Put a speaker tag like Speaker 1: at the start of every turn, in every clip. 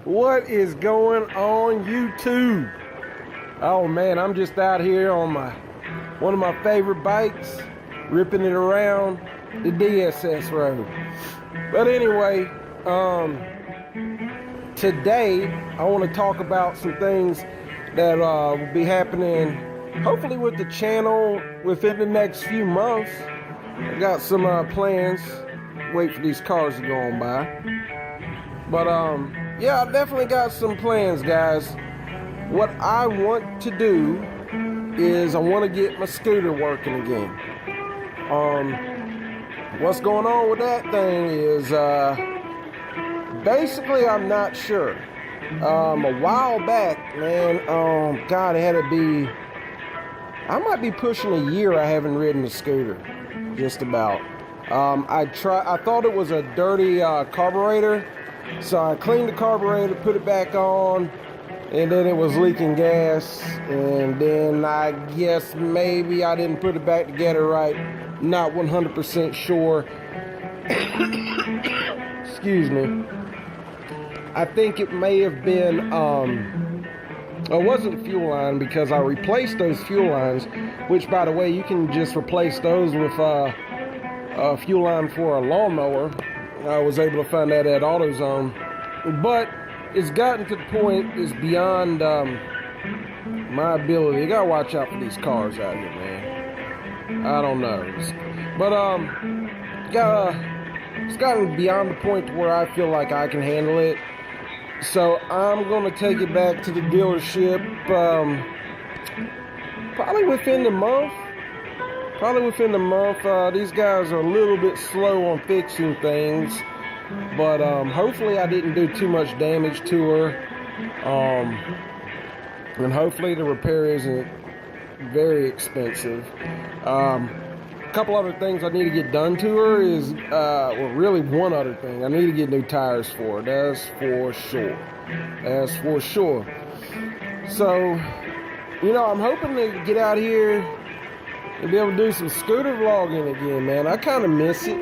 Speaker 1: What is going on YouTube? Oh man, I'm just out here on one of my favorite bikes, ripping it around the DSS road. But anyway, today I want to talk about some things that will be happening hopefully with the channel within the next few months. I got some plans. Wait for these cars to go on by. But yeah, I definitely got some plans, guys. What I want to do is I want to get my scooter working again. What's going on with that thing is basically I'm not sure. A while back, man, God, it had to be, I might be pushing a year I haven't ridden a scooter, just about. I thought it was a dirty carburetor, so I cleaned the carburetor, put it back on, and then it was leaking gas, and then I guess maybe I didn't put it back together right. Not 100% sure. Excuse me. I think it may have been, it wasn't fuel line, because I replaced those fuel lines, which, by the way, you can just replace those with a fuel line for a lawnmower. I was able to find that at AutoZone. But it's gotten to the point, it's beyond my ability. You gotta watch out for these cars out here, man. I don't know. But it's gotten beyond the point to where I feel like I can handle it. So I'm gonna take it back to the dealership probably within the month. These guys are a little bit slow on fixing things, but hopefully I didn't do too much damage to her, and hopefully the repair isn't very expensive. A couple other things I need to get done to her is, well, really one other thing. I need to get new tires for her. That's for sure. So, you know, I'm hoping to get out here and be able to do some scooter vlogging again, man. I kind of miss it.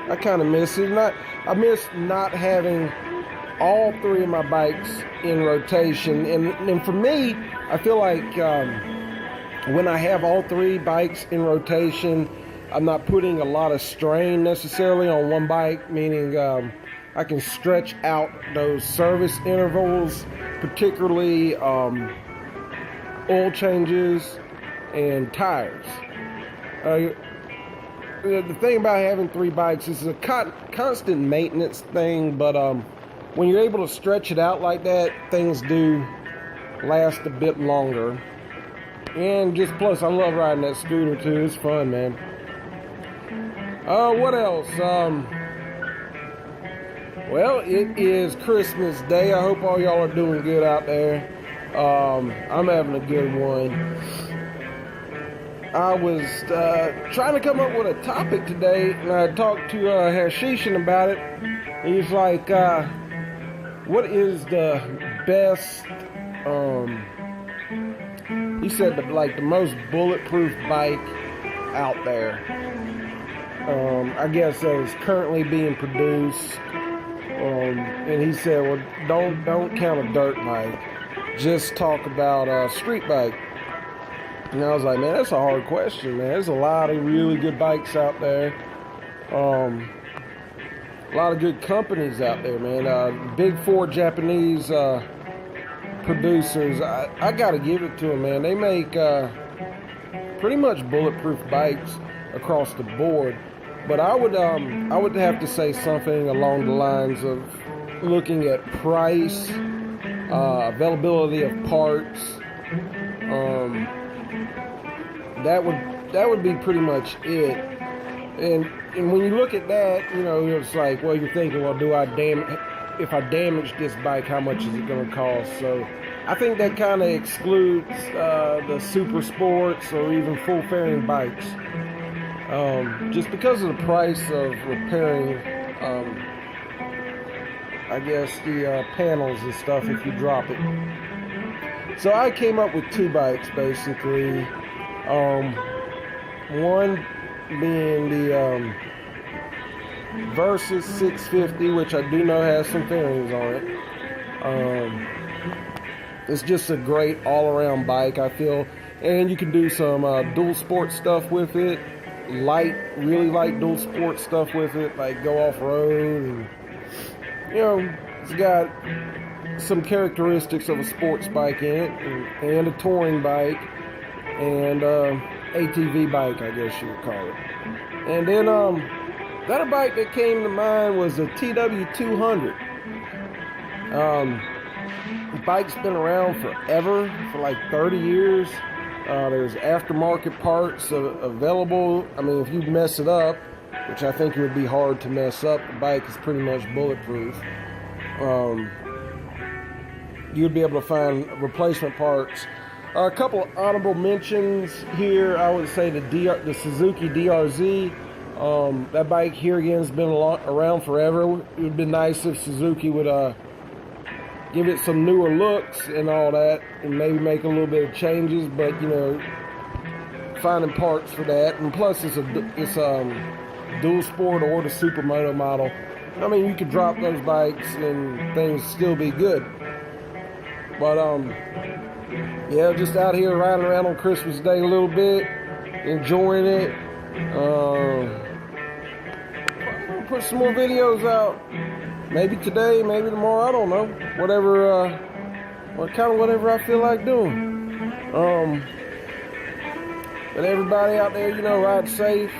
Speaker 1: I miss not having all three of my bikes in rotation. And for me, I feel like when I have all three bikes in rotation, I'm not putting a lot of strain necessarily on one bike, meaning I can stretch out those service intervals, particularly oil changes and tires. The thing about having three bikes is it's a constant maintenance thing, but when you're able to stretch it out like that, things do last a bit longer. And just plus, I love riding that scooter too. It's fun, man. What else? Well, it is Christmas Day. I hope all y'all are doing good out there. I'm having a good one. I was trying to come up with a topic today, and I talked to Hashishin about it. He's like, what is the best, he said the most bulletproof bike out there. I guess that is currently being produced. And he said, well, don't count a dirt bike. Just talk about a street bike. And I was like, man, that's a hard question, man. There's a lot of really good bikes out there. A lot of good companies out there, man. Big four Japanese producers. I got to give it to them, man. They make pretty much bulletproof bikes across the board. But I would have to say something along the lines of looking at price, availability of parts. That would be pretty much it. And when you look at that, you know, it's like, well, you're thinking, well, if I damage this bike, how much is it going to cost? So I think that kind of excludes the super sports or even full fairing bikes. Just because of the price of repairing, I guess, the panels and stuff if you drop it. So I came up with two bikes, basically. One being the versus 650, which I do know has some fairings on it. It's just a great all-around bike, I feel. And you can do some dual sport stuff with it. Really light dual sport stuff with it, like go off-road. And, you know, it's got some characteristics of a sports bike in it, and a touring bike, and ATV bike, I guess you would call it. And then the other bike that came to mind was a TW200. The bike's been around forever, for like 30 years. There's aftermarket parts available. I mean, if you mess it up, which I think it would be hard to mess up, the bike is pretty much bulletproof. You'd be able to find replacement parts. A couple of honorable mentions here. I would say the Suzuki DRZ. That bike here again has been around forever. It would be nice if Suzuki would give it some newer looks and all that, and maybe make a little bit of changes. But you know, finding parts for that, and plus it's dual sport or the supermoto model. I mean, you could drop those bikes and things still be good. But yeah, just out here riding around on Christmas Day a little bit, enjoying it. I'll put some more videos out. Maybe today, maybe tomorrow, I don't know. Whatever I feel like doing. But everybody out there, you know, ride safe.